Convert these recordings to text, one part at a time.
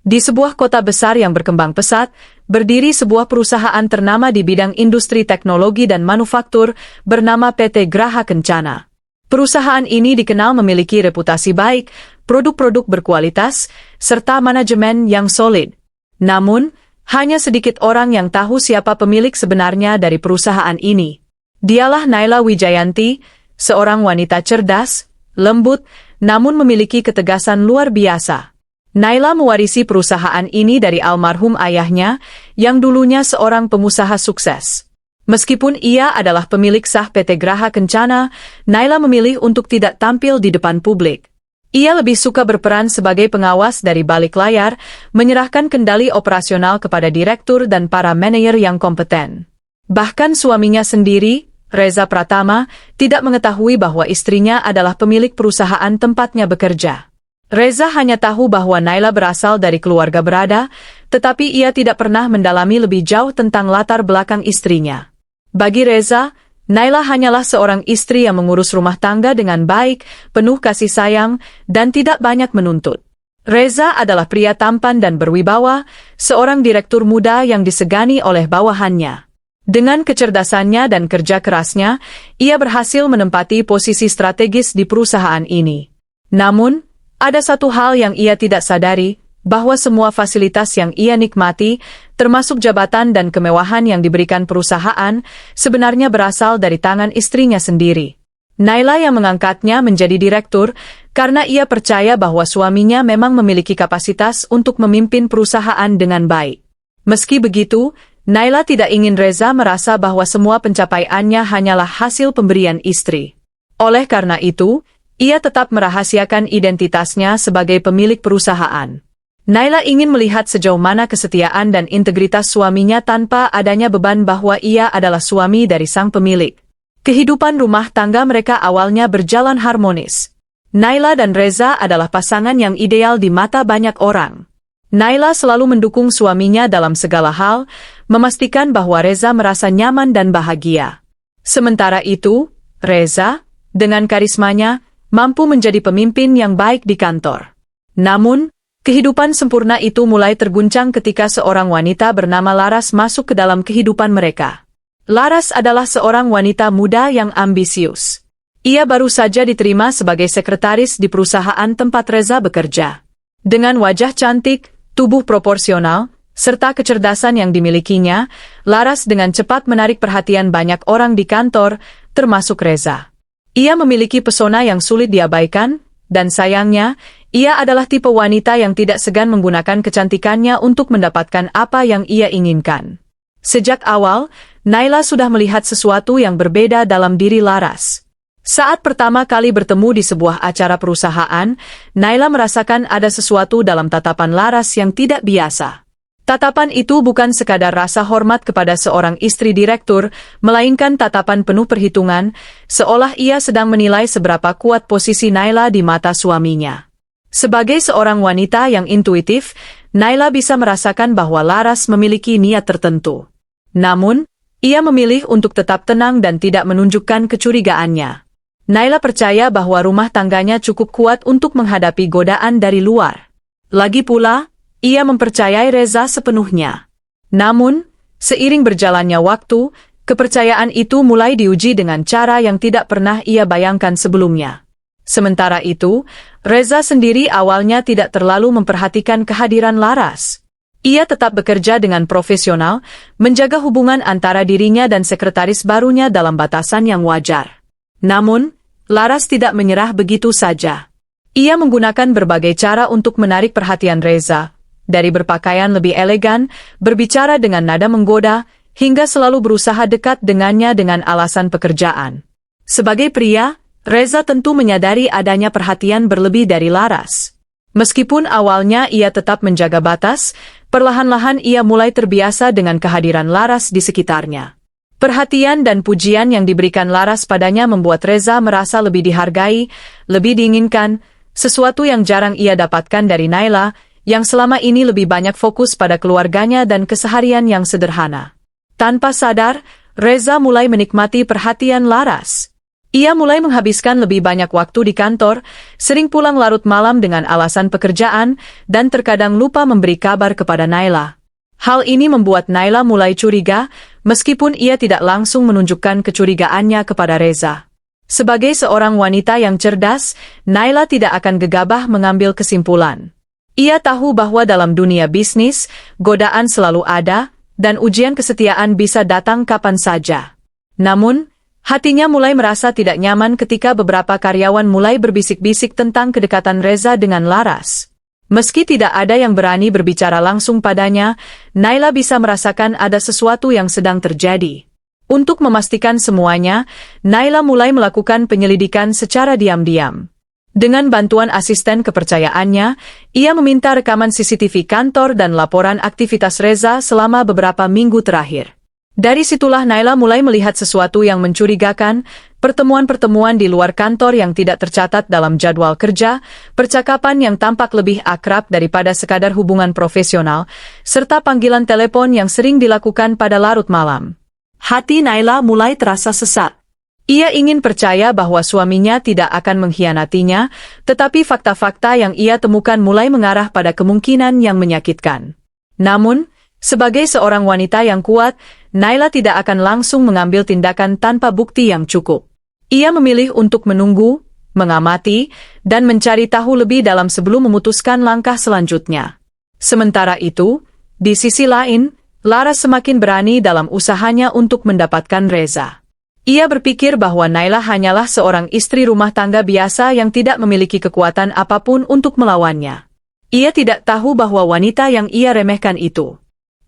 Di sebuah kota besar yang berkembang pesat, berdiri sebuah perusahaan ternama di bidang industri teknologi dan manufaktur bernama PT Graha Kencana. Perusahaan ini dikenal memiliki reputasi baik, produk-produk berkualitas, serta manajemen yang solid. Namun, hanya sedikit orang yang tahu siapa pemilik sebenarnya dari perusahaan ini. Dialah Naila Wijayanti, seorang wanita cerdas, lembut, namun memiliki ketegasan luar biasa. Naila mewarisi perusahaan ini dari almarhum ayahnya, yang dulunya seorang pengusaha sukses. Meskipun ia adalah pemilik sah PT Graha Kencana, Naila memilih untuk tidak tampil di depan publik. Ia lebih suka berperan sebagai pengawas dari balik layar, menyerahkan kendali operasional kepada direktur dan para manajer yang kompeten. Bahkan suaminya sendiri, Reza Pratama, tidak mengetahui bahwa istrinya adalah pemilik perusahaan tempatnya bekerja. Reza hanya tahu bahwa Naila berasal dari keluarga berada, tetapi ia tidak pernah mendalami lebih jauh tentang latar belakang istrinya. Bagi Reza, Naila hanyalah seorang istri yang mengurus rumah tangga dengan baik, penuh kasih sayang, dan tidak banyak menuntut. Reza adalah pria tampan dan berwibawa, seorang direktur muda yang disegani oleh bawahannya. Dengan kecerdasannya dan kerja kerasnya, ia berhasil menempati posisi strategis di perusahaan ini. Namun, ada satu hal yang ia tidak sadari, bahwa semua fasilitas yang ia nikmati, termasuk jabatan dan kemewahan yang diberikan perusahaan, sebenarnya berasal dari tangan istrinya sendiri. Naila yang mengangkatnya menjadi direktur, karena ia percaya bahwa suaminya memang memiliki kapasitas untuk memimpin perusahaan dengan baik. Meski begitu, Naila tidak ingin Reza merasa bahwa semua pencapaiannya hanyalah hasil pemberian istri. Oleh karena itu, ia tetap merahasiakan identitasnya sebagai pemilik perusahaan. Naila ingin melihat sejauh mana kesetiaan dan integritas suaminya tanpa adanya beban bahwa ia adalah suami dari sang pemilik. Kehidupan rumah tangga mereka awalnya berjalan harmonis. Naila dan Reza adalah pasangan yang ideal di mata banyak orang. Naila selalu mendukung suaminya dalam segala hal, memastikan bahwa Reza merasa nyaman dan bahagia. Sementara itu, Reza, dengan karismanya, mampu menjadi pemimpin yang baik di kantor. Namun, kehidupan sempurna itu mulai terguncang ketika seorang wanita bernama Laras masuk ke dalam kehidupan mereka. Laras adalah seorang wanita muda yang ambisius. Ia baru saja diterima sebagai sekretaris di perusahaan tempat Reza bekerja. Dengan wajah cantik, tubuh proporsional, serta kecerdasan yang dimilikinya, Laras dengan cepat menarik perhatian banyak orang di kantor, termasuk Reza. Ia memiliki pesona yang sulit diabaikan, dan sayangnya, ia adalah tipe wanita yang tidak segan menggunakan kecantikannya untuk mendapatkan apa yang ia inginkan. Sejak awal, Naila sudah melihat sesuatu yang berbeda dalam diri Laras. Saat pertama kali bertemu di sebuah acara perusahaan, Naila merasakan ada sesuatu dalam tatapan Laras yang tidak biasa. Tatapan itu bukan sekadar rasa hormat kepada seorang istri direktur, melainkan tatapan penuh perhitungan, seolah ia sedang menilai seberapa kuat posisi Naila di mata suaminya. Sebagai seorang wanita yang intuitif, Naila bisa merasakan bahwa Laras memiliki niat tertentu. Namun, ia memilih untuk tetap tenang dan tidak menunjukkan kecurigaannya. Naila percaya bahwa rumah tangganya cukup kuat untuk menghadapi godaan dari luar. Lagi pula, ia mempercayai Reza sepenuhnya. Namun, seiring berjalannya waktu, kepercayaan itu mulai diuji dengan cara yang tidak pernah ia bayangkan sebelumnya. Sementara itu, Reza sendiri awalnya tidak terlalu memperhatikan kehadiran Laras. Ia tetap bekerja dengan profesional, menjaga hubungan antara dirinya dan sekretaris barunya dalam batasan yang wajar. Namun, Laras tidak menyerah begitu saja. Ia menggunakan berbagai cara untuk menarik perhatian Reza, dari berpakaian lebih elegan, berbicara dengan nada menggoda, hingga selalu berusaha dekat dengannya dengan alasan pekerjaan. Sebagai pria, Reza tentu menyadari adanya perhatian berlebih dari Laras. Meskipun awalnya ia tetap menjaga batas, perlahan-lahan ia mulai terbiasa dengan kehadiran Laras di sekitarnya. Perhatian dan pujian yang diberikan Laras padanya membuat Reza merasa lebih dihargai, lebih diinginkan, sesuatu yang jarang ia dapatkan dari Naila, yang selama ini lebih banyak fokus pada keluarganya dan keseharian yang sederhana. Tanpa sadar, Reza mulai menikmati perhatian Laras. Ia mulai menghabiskan lebih banyak waktu di kantor, sering pulang larut malam dengan alasan pekerjaan, dan terkadang lupa memberi kabar kepada Naila. Hal ini membuat Naila mulai curiga, meskipun ia tidak langsung menunjukkan kecurigaannya kepada Reza. Sebagai seorang wanita yang cerdas, Naila tidak akan gegabah mengambil kesimpulan. Ia tahu bahwa dalam dunia bisnis, godaan selalu ada, dan ujian kesetiaan bisa datang kapan saja. Namun, hatinya mulai merasa tidak nyaman ketika beberapa karyawan mulai berbisik-bisik tentang kedekatan Reza dengan Laras. Meski tidak ada yang berani berbicara langsung padanya, Naila bisa merasakan ada sesuatu yang sedang terjadi. Untuk memastikan semuanya, Naila mulai melakukan penyelidikan secara diam-diam. Dengan bantuan asisten kepercayaannya, ia meminta rekaman CCTV kantor dan laporan aktivitas Reza selama beberapa minggu terakhir. Dari situlah Naila mulai melihat sesuatu yang mencurigakan, pertemuan-pertemuan di luar kantor yang tidak tercatat dalam jadwal kerja, percakapan yang tampak lebih akrab daripada sekadar hubungan profesional, serta panggilan telepon yang sering dilakukan pada larut malam. Hati Naila mulai terasa sesak. Ia ingin percaya bahwa suaminya tidak akan mengkhianatinya, tetapi fakta-fakta yang ia temukan mulai mengarah pada kemungkinan yang menyakitkan. Namun, sebagai seorang wanita yang kuat, Naila tidak akan langsung mengambil tindakan tanpa bukti yang cukup. Ia memilih untuk menunggu, mengamati, dan mencari tahu lebih dalam sebelum memutuskan langkah selanjutnya. Sementara itu, di sisi lain, Laras semakin berani dalam usahanya untuk mendapatkan Reza. Ia berpikir bahwa Naila hanyalah seorang istri rumah tangga biasa yang tidak memiliki kekuatan apapun untuk melawannya. Ia tidak tahu bahwa wanita yang ia remehkan itu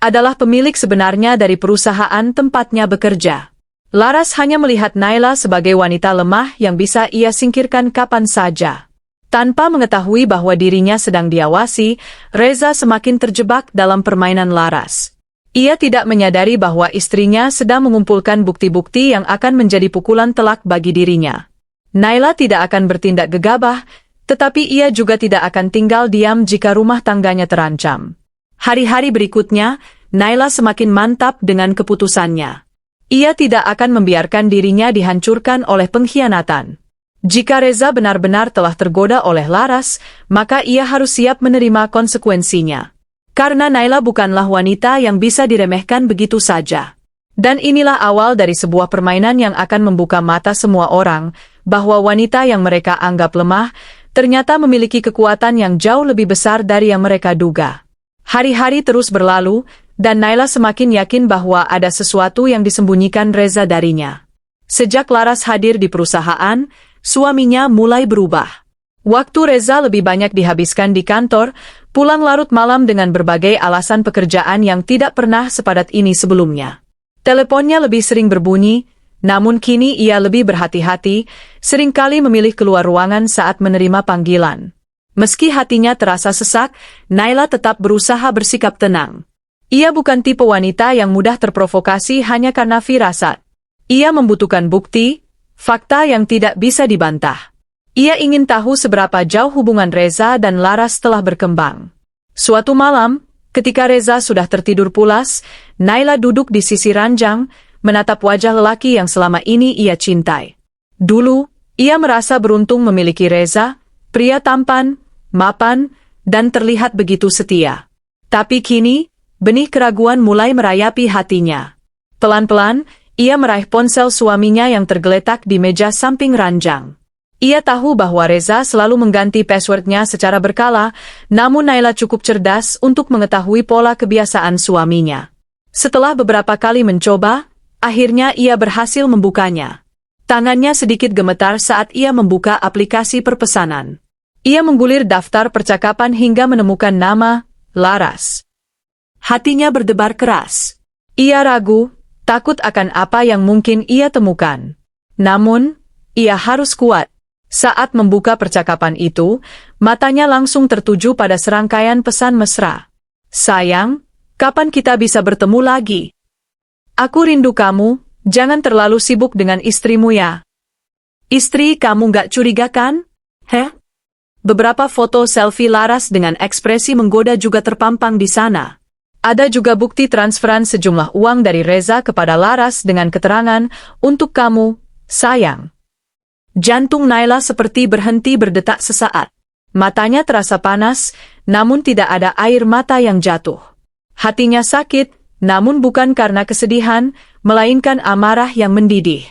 adalah pemilik sebenarnya dari perusahaan tempatnya bekerja. Laras hanya melihat Naila sebagai wanita lemah yang bisa ia singkirkan kapan saja. Tanpa mengetahui bahwa dirinya sedang diawasi, Reza semakin terjebak dalam permainan Laras. Ia tidak menyadari bahwa istrinya sedang mengumpulkan bukti-bukti yang akan menjadi pukulan telak bagi dirinya. Naila tidak akan bertindak gegabah, tetapi ia juga tidak akan tinggal diam jika rumah tangganya terancam. Hari-hari berikutnya, Naila semakin mantap dengan keputusannya. Ia tidak akan membiarkan dirinya dihancurkan oleh pengkhianatan. Jika Reza benar-benar telah tergoda oleh Laras, maka ia harus siap menerima konsekuensinya. Karena Naila bukanlah wanita yang bisa diremehkan begitu saja. Dan inilah awal dari sebuah permainan yang akan membuka mata semua orang, bahwa wanita yang mereka anggap lemah, ternyata memiliki kekuatan yang jauh lebih besar dari yang mereka duga. Hari-hari terus berlalu, dan Naila semakin yakin bahwa ada sesuatu yang disembunyikan Reza darinya. Sejak Laras hadir di perusahaan, suaminya mulai berubah. Waktu Reza lebih banyak dihabiskan di kantor, pulang larut malam dengan berbagai alasan pekerjaan yang tidak pernah sepadat ini sebelumnya. Teleponnya lebih sering berbunyi, namun kini ia lebih berhati-hati, seringkali memilih keluar ruangan saat menerima panggilan. Meski hatinya terasa sesak, Naila tetap berusaha bersikap tenang. Ia bukan tipe wanita yang mudah terprovokasi hanya karena firasat. Ia membutuhkan bukti, fakta yang tidak bisa dibantah. Ia ingin tahu seberapa jauh hubungan Reza dan Laras telah berkembang. Suatu malam, ketika Reza sudah tertidur pulas, Naila duduk di sisi ranjang, menatap wajah lelaki yang selama ini ia cintai. Dulu, ia merasa beruntung memiliki Reza, pria tampan, mapan, dan terlihat begitu setia. Tapi kini, benih keraguan mulai merayapi hatinya. Pelan-pelan, ia meraih ponsel suaminya yang tergeletak di meja samping ranjang. Ia tahu bahwa Reza selalu mengganti passwordnya secara berkala, namun Naila cukup cerdas untuk mengetahui pola kebiasaan suaminya. Setelah beberapa kali mencoba, akhirnya ia berhasil membukanya. Tangannya sedikit gemetar saat ia membuka aplikasi perpesanan. Ia menggulir daftar percakapan hingga menemukan nama, Laras. Hatinya berdebar keras. Ia ragu, takut akan apa yang mungkin ia temukan. Namun, ia harus kuat. Saat membuka percakapan itu, matanya langsung tertuju pada serangkaian pesan mesra. Sayang, kapan kita bisa bertemu lagi? Aku rindu kamu, jangan terlalu sibuk dengan istrimu ya. Istri kamu gak curiga kan? Heh? Beberapa foto selfie Laras dengan ekspresi menggoda juga terpampang di sana. Ada juga bukti transferan sejumlah uang dari Reza kepada Laras dengan keterangan, untuk kamu, sayang. Jantung Naila seperti berhenti berdetak sesaat. Matanya terasa panas, namun tidak ada air mata yang jatuh. Hatinya sakit, namun bukan karena kesedihan, melainkan amarah yang mendidih.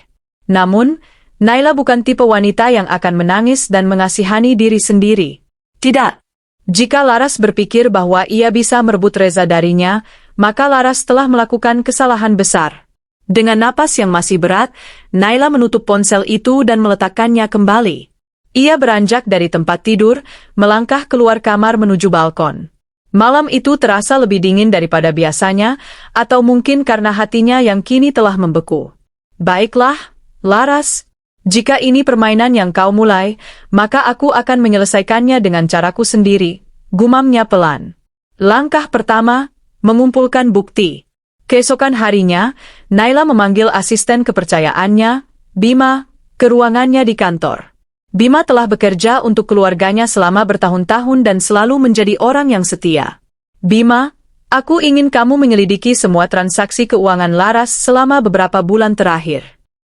Namun, Naila bukan tipe wanita yang akan menangis dan mengasihani diri sendiri. Tidak. Jika Laras berpikir bahwa ia bisa merebut Reza darinya, maka Laras telah melakukan kesalahan besar. Dengan napas yang masih berat, Naila menutup ponsel itu dan meletakkannya kembali. Ia beranjak dari tempat tidur, melangkah keluar kamar menuju balkon. Malam itu terasa lebih dingin daripada biasanya, atau mungkin karena hatinya yang kini telah membeku. Baiklah, Laras. Jika ini permainan yang kau mulai, maka aku akan menyelesaikannya dengan caraku sendiri, gumamnya pelan. Langkah pertama, mengumpulkan bukti. Keesokan harinya, Naila memanggil asisten kepercayaannya, Bima, ke ruangannya di kantor. Bima telah bekerja untuk keluarganya selama bertahun-tahun dan selalu menjadi orang yang setia. Bima, aku ingin kamu menyelidiki semua transaksi keuangan Laras selama beberapa bulan terakhir.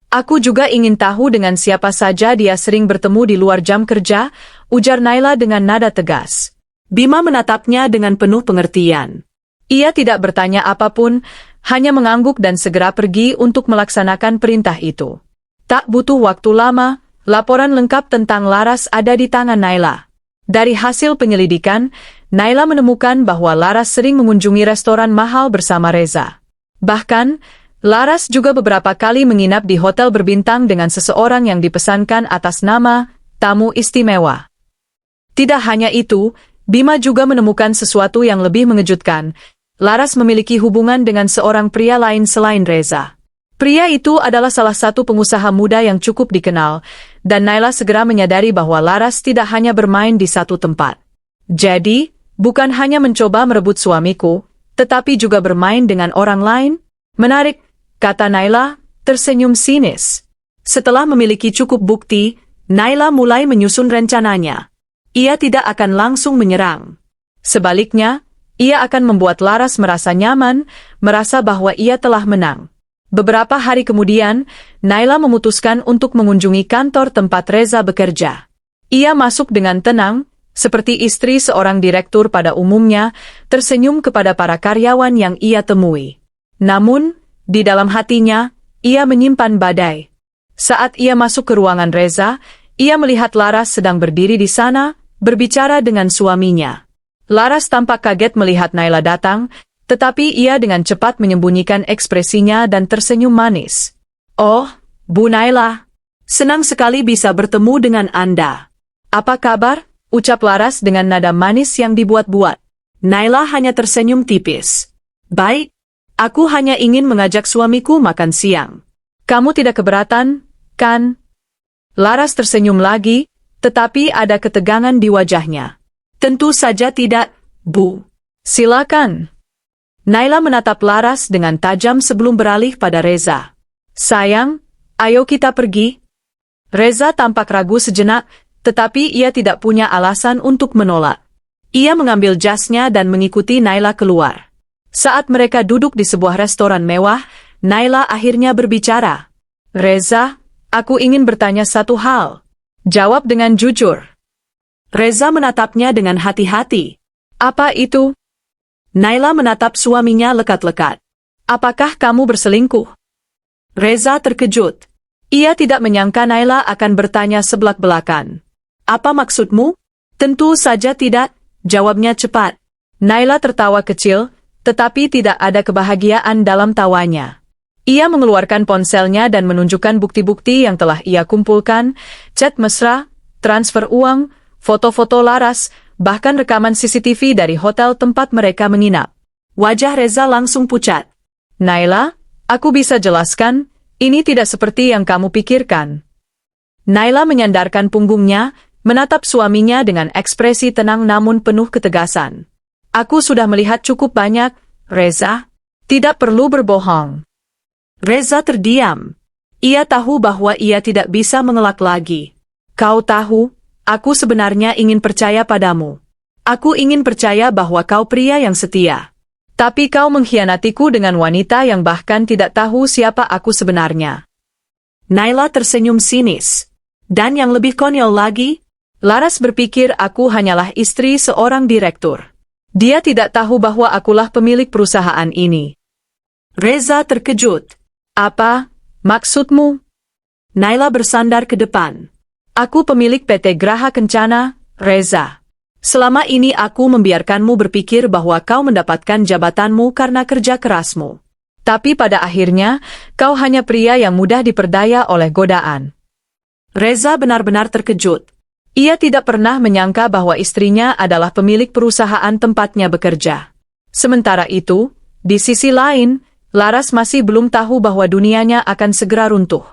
Aku juga ingin tahu dengan siapa saja dia sering bertemu di luar jam kerja, ujar Naila dengan nada tegas. Bima menatapnya dengan penuh pengertian. Ia tidak bertanya apapun, hanya mengangguk dan segera pergi untuk melaksanakan perintah itu. Tak butuh waktu lama, laporan lengkap tentang Laras ada di tangan Naila. Dari hasil penyelidikan, Naila menemukan bahwa Laras sering mengunjungi restoran mahal bersama Reza. Bahkan, Laras juga beberapa kali menginap di hotel berbintang dengan seseorang yang dipesankan atas nama tamu istimewa. Tidak hanya itu, Bima juga menemukan sesuatu yang lebih mengejutkan. Laras memiliki hubungan dengan seorang pria lain selain Reza. Pria itu adalah salah satu pengusaha muda yang cukup dikenal, dan Naila segera menyadari bahwa Laras tidak hanya bermain di satu tempat. Jadi, bukan hanya mencoba merebut suamiku, tetapi juga bermain dengan orang lain? Menarik, kata Naila, tersenyum sinis. Setelah memiliki cukup bukti, Naila mulai menyusun rencananya. Ia tidak akan langsung menyerang. Sebaliknya, ia akan membuat Laras merasa nyaman, merasa bahwa ia telah menang. Beberapa hari kemudian, Naila memutuskan untuk mengunjungi kantor tempat Reza bekerja. Ia masuk dengan tenang, seperti istri seorang direktur pada umumnya, tersenyum kepada para karyawan yang ia temui. Namun, di dalam hatinya, ia menyimpan badai. Saat ia masuk ke ruangan Reza, ia melihat Laras sedang berdiri di sana, berbicara dengan suaminya. Laras tampak kaget melihat Naila datang, tetapi ia dengan cepat menyembunyikan ekspresinya dan tersenyum manis. Oh, Bu Naila, senang sekali bisa bertemu dengan Anda. Apa kabar? Ucap Laras dengan nada manis yang dibuat-buat. Naila hanya tersenyum tipis. Baik, aku hanya ingin mengajak suamiku makan siang. Kamu tidak keberatan, kan? Laras tersenyum lagi, tetapi ada ketegangan di wajahnya. Tentu saja tidak, Bu. Silakan. Naila menatap Laras dengan tajam sebelum beralih pada Reza. Sayang, ayo kita pergi. Reza tampak ragu sejenak, tetapi ia tidak punya alasan untuk menolak. Ia mengambil jasnya dan mengikuti Naila keluar. Saat mereka duduk di sebuah restoran mewah, Naila akhirnya berbicara. Reza, aku ingin bertanya satu hal. Jawab dengan jujur. Reza menatapnya dengan hati-hati. Apa itu? Naila menatap suaminya lekat-lekat. Apakah kamu berselingkuh? Reza terkejut. Ia tidak menyangka Naila akan bertanya sebelak-belakan. Apa maksudmu? Tentu saja tidak, jawabnya cepat. Naila tertawa kecil, tetapi tidak ada kebahagiaan dalam tawanya. Ia mengeluarkan ponselnya dan menunjukkan bukti-bukti yang telah ia kumpulkan, chat mesra, transfer uang, foto-foto Laras, bahkan rekaman CCTV dari hotel tempat mereka menginap. Wajah Reza langsung pucat. Naila, aku bisa jelaskan, ini tidak seperti yang kamu pikirkan. Naila menyandarkan punggungnya, menatap suaminya dengan ekspresi tenang namun penuh ketegasan. Aku sudah melihat cukup banyak, Reza. Tidak perlu berbohong. Reza terdiam. Ia tahu bahwa ia tidak bisa mengelak lagi. Kau tahu, aku sebenarnya ingin percaya padamu. Aku ingin percaya bahwa kau pria yang setia. Tapi kau mengkhianatiku dengan wanita yang bahkan tidak tahu siapa aku sebenarnya. Naila tersenyum sinis. Dan yang lebih konyol lagi, Laras berpikir aku hanyalah istri seorang direktur. Dia tidak tahu bahwa akulah pemilik perusahaan ini. Reza terkejut. Apa maksudmu? Naila bersandar ke depan. Aku pemilik PT Graha Kencana, Reza. Selama ini aku membiarkanmu berpikir bahwa kau mendapatkan jabatanmu karena kerja kerasmu. Tapi pada akhirnya, kau hanya pria yang mudah diperdaya oleh godaan. Reza benar-benar terkejut. Ia tidak pernah menyangka bahwa istrinya adalah pemilik perusahaan tempatnya bekerja. Sementara itu, di sisi lain, Laras masih belum tahu bahwa dunianya akan segera runtuh.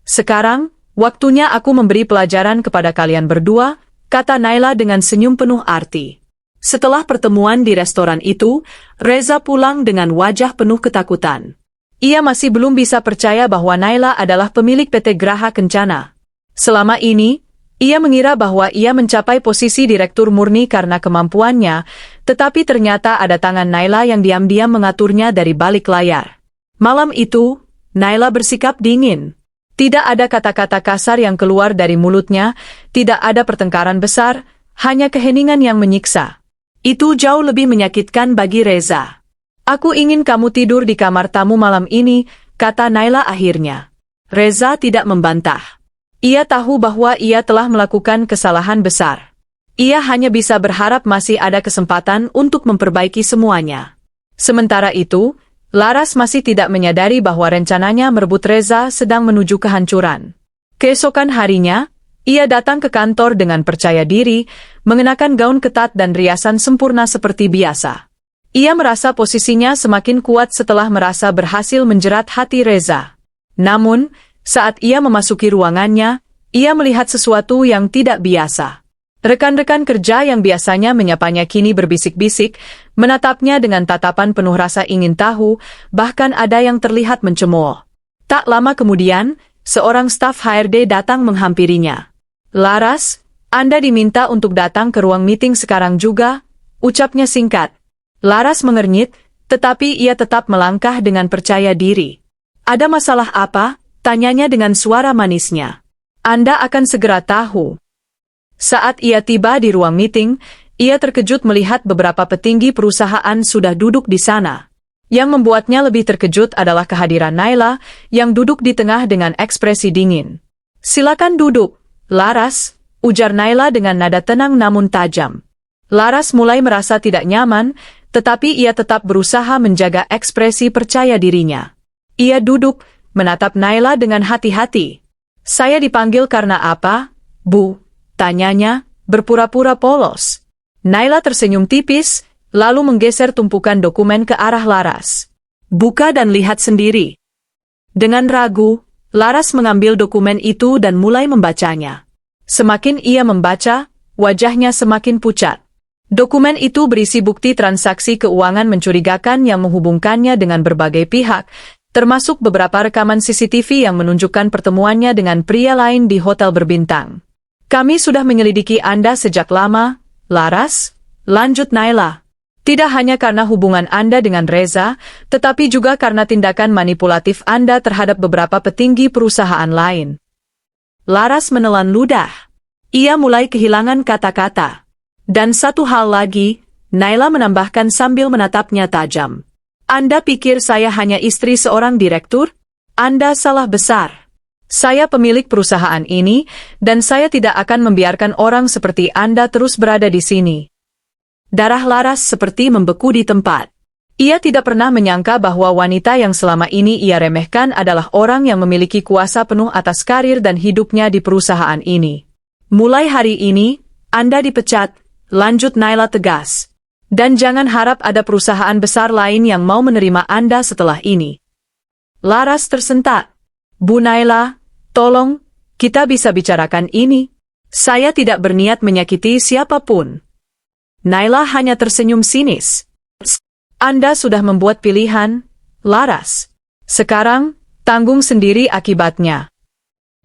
Sekarang, waktunya aku memberi pelajaran kepada kalian berdua, kata Naila dengan senyum penuh arti. Setelah pertemuan di restoran itu, Reza pulang dengan wajah penuh ketakutan. Ia masih belum bisa percaya bahwa Naila adalah pemilik PT Graha Kencana. Selama ini, ia mengira bahwa ia mencapai posisi direktur murni karena kemampuannya, tetapi ternyata ada tangan Naila yang diam-diam mengaturnya dari balik layar. Malam itu, Naila bersikap dingin. Tidak ada kata-kata kasar yang keluar dari mulutnya, tidak ada pertengkaran besar, hanya keheningan yang menyiksa. Itu jauh lebih menyakitkan bagi Reza. Aku ingin kamu tidur di kamar tamu malam ini, kata Naila akhirnya. Reza tidak membantah. Ia tahu bahwa ia telah melakukan kesalahan besar. Ia hanya bisa berharap masih ada kesempatan untuk memperbaiki semuanya. Sementara itu, Laras masih tidak menyadari bahwa rencananya merebut Reza sedang menuju kehancuran. Keesokan harinya, ia datang ke kantor dengan percaya diri, mengenakan gaun ketat dan riasan sempurna seperti biasa. Ia merasa posisinya semakin kuat setelah merasa berhasil menjerat hati Reza. Namun, saat ia memasuki ruangannya, ia melihat sesuatu yang tidak biasa. Rekan-rekan kerja yang biasanya menyapanya kini berbisik-bisik, menatapnya dengan tatapan penuh rasa ingin tahu, bahkan ada yang terlihat mencemooh. Tak lama kemudian, seorang staf HRD datang menghampirinya. Laras, Anda diminta untuk datang ke ruang meeting sekarang juga, ucapnya singkat. Laras mengernyit, tetapi ia tetap melangkah dengan percaya diri. Ada masalah apa? Tanyanya dengan suara manisnya. Anda akan segera tahu. Saat ia tiba di ruang meeting, ia terkejut melihat beberapa petinggi perusahaan sudah duduk di sana. Yang membuatnya lebih terkejut adalah kehadiran Naila, yang duduk di tengah dengan ekspresi dingin. Silakan duduk, Laras, ujar Naila dengan nada tenang namun tajam. Laras mulai merasa tidak nyaman, tetapi ia tetap berusaha menjaga ekspresi percaya dirinya. Ia duduk, menatap Naila dengan hati-hati. Saya dipanggil karena apa, Bu? Tanyanya, berpura-pura polos. Naila tersenyum tipis, lalu menggeser tumpukan dokumen ke arah Laras. Buka dan lihat sendiri. Dengan ragu, Laras mengambil dokumen itu dan mulai membacanya. Semakin ia membaca, wajahnya semakin pucat. Dokumen itu berisi bukti transaksi keuangan mencurigakan yang menghubungkannya dengan berbagai pihak, termasuk beberapa rekaman CCTV yang menunjukkan pertemuannya dengan pria lain di hotel berbintang. Kami sudah menyelidiki Anda sejak lama, Laras, lanjut Naila. Tidak hanya karena hubungan Anda dengan Reza, tetapi juga karena tindakan manipulatif Anda terhadap beberapa petinggi perusahaan lain. Laras menelan ludah. Ia mulai kehilangan kata-kata. Dan satu hal lagi, Naila menambahkan sambil menatapnya tajam. Anda pikir saya hanya istri seorang direktur? Anda salah besar. Saya pemilik perusahaan ini, dan saya tidak akan membiarkan orang seperti Anda terus berada di sini. Darah Laras seperti membeku di tempat. Ia tidak pernah menyangka bahwa wanita yang selama ini ia remehkan adalah orang yang memiliki kuasa penuh atas karir dan hidupnya di perusahaan ini. Mulai hari ini, Anda dipecat, lanjut Naila tegas. Dan jangan harap ada perusahaan besar lain yang mau menerima Anda setelah ini. Laras tersentak. Bu Naila, tolong, kita bisa bicarakan ini. Saya tidak berniat menyakiti siapapun. Naila hanya tersenyum sinis. Anda sudah membuat pilihan, Laras. Sekarang, tanggung sendiri akibatnya.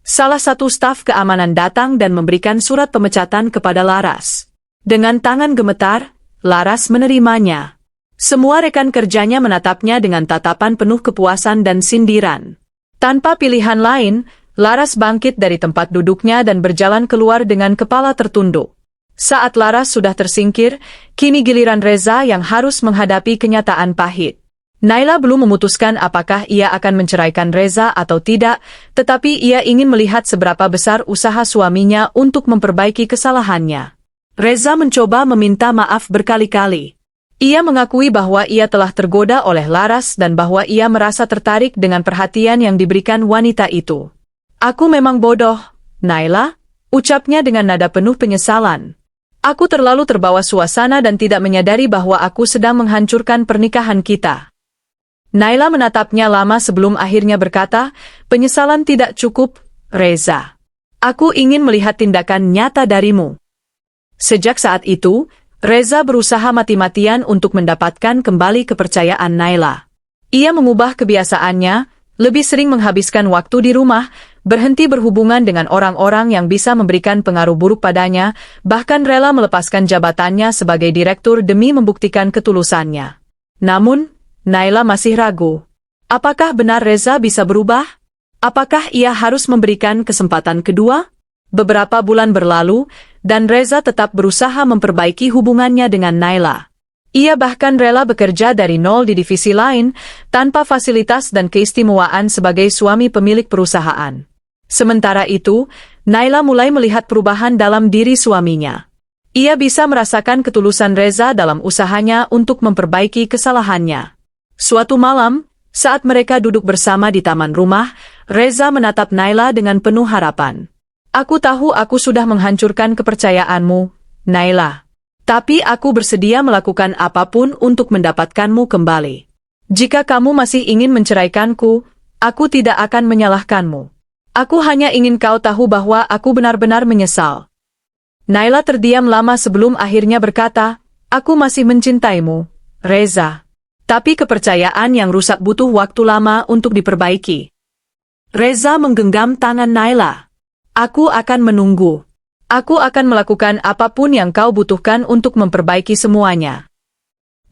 Salah satu staf keamanan datang dan memberikan surat pemecatan kepada Laras. Dengan tangan gemetar, Laras menerimanya. Semua rekan kerjanya menatapnya dengan tatapan penuh kepuasan dan sindiran. Tanpa pilihan lain, Laras bangkit dari tempat duduknya dan berjalan keluar dengan kepala tertunduk. Saat Laras sudah tersingkir, kini giliran Reza yang harus menghadapi kenyataan pahit. Naila belum memutuskan apakah ia akan menceraikan Reza atau tidak, tetapi ia ingin melihat seberapa besar usaha suaminya untuk memperbaiki kesalahannya. Reza mencoba meminta maaf berkali-kali. Ia mengakui bahwa ia telah tergoda oleh Laras dan bahwa ia merasa tertarik dengan perhatian yang diberikan wanita itu. Aku memang bodoh, Naila, ucapnya dengan nada penuh penyesalan. Aku terlalu terbawa suasana dan tidak menyadari bahwa aku sedang menghancurkan pernikahan kita. Naila menatapnya lama sebelum akhirnya berkata, penyesalan tidak cukup, Reza. Aku ingin melihat tindakan nyata darimu. Sejak saat itu, Reza berusaha mati-matian untuk mendapatkan kembali kepercayaan Naila. Ia mengubah kebiasaannya, lebih sering menghabiskan waktu di rumah, berhenti berhubungan dengan orang-orang yang bisa memberikan pengaruh buruk padanya, bahkan rela melepaskan jabatannya sebagai direktur demi membuktikan ketulusannya. Namun, Naila masih ragu. Apakah benar Reza bisa berubah? Apakah ia harus memberikan kesempatan kedua? Beberapa bulan berlalu, dan Reza tetap berusaha memperbaiki hubungannya dengan Naila. Ia bahkan rela bekerja dari nol di divisi lain, tanpa fasilitas dan keistimewaan sebagai suami pemilik perusahaan. Sementara itu, Naila mulai melihat perubahan dalam diri suaminya. Ia bisa merasakan ketulusan Reza dalam usahanya untuk memperbaiki kesalahannya. Suatu malam, saat mereka duduk bersama di taman rumah, Reza menatap Naila dengan penuh harapan. Aku tahu aku sudah menghancurkan kepercayaanmu, Naila. Tapi aku bersedia melakukan apapun untuk mendapatkanmu kembali. Jika kamu masih ingin menceraikanku, aku tidak akan menyalahkanmu. Aku hanya ingin kau tahu bahwa aku benar-benar menyesal. Naila terdiam lama sebelum akhirnya berkata, aku masih mencintaimu, Reza. Tapi kepercayaan yang rusak butuh waktu lama untuk diperbaiki. Reza menggenggam tangan Naila. Aku akan menunggu. Aku akan melakukan apapun yang kau butuhkan untuk memperbaiki semuanya.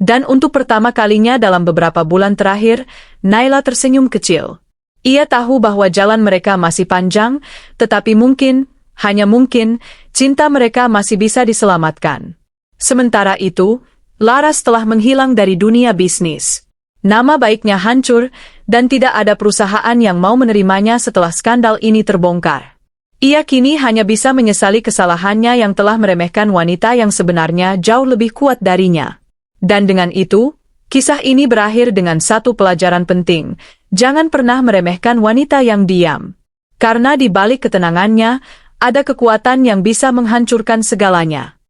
Dan untuk pertama kalinya dalam beberapa bulan terakhir, Naila tersenyum kecil. Ia tahu bahwa jalan mereka masih panjang, tetapi mungkin, hanya mungkin, cinta mereka masih bisa diselamatkan. Sementara itu, Laras telah menghilang dari dunia bisnis. Nama baiknya hancur, dan tidak ada perusahaan yang mau menerimanya setelah skandal ini terbongkar. Ia kini hanya bisa menyesali kesalahannya yang telah meremehkan wanita yang sebenarnya jauh lebih kuat darinya. Dan dengan itu, kisah ini berakhir dengan satu pelajaran penting. Jangan pernah meremehkan wanita yang diam. Karena di balik ketenangannya, ada kekuatan yang bisa menghancurkan segalanya.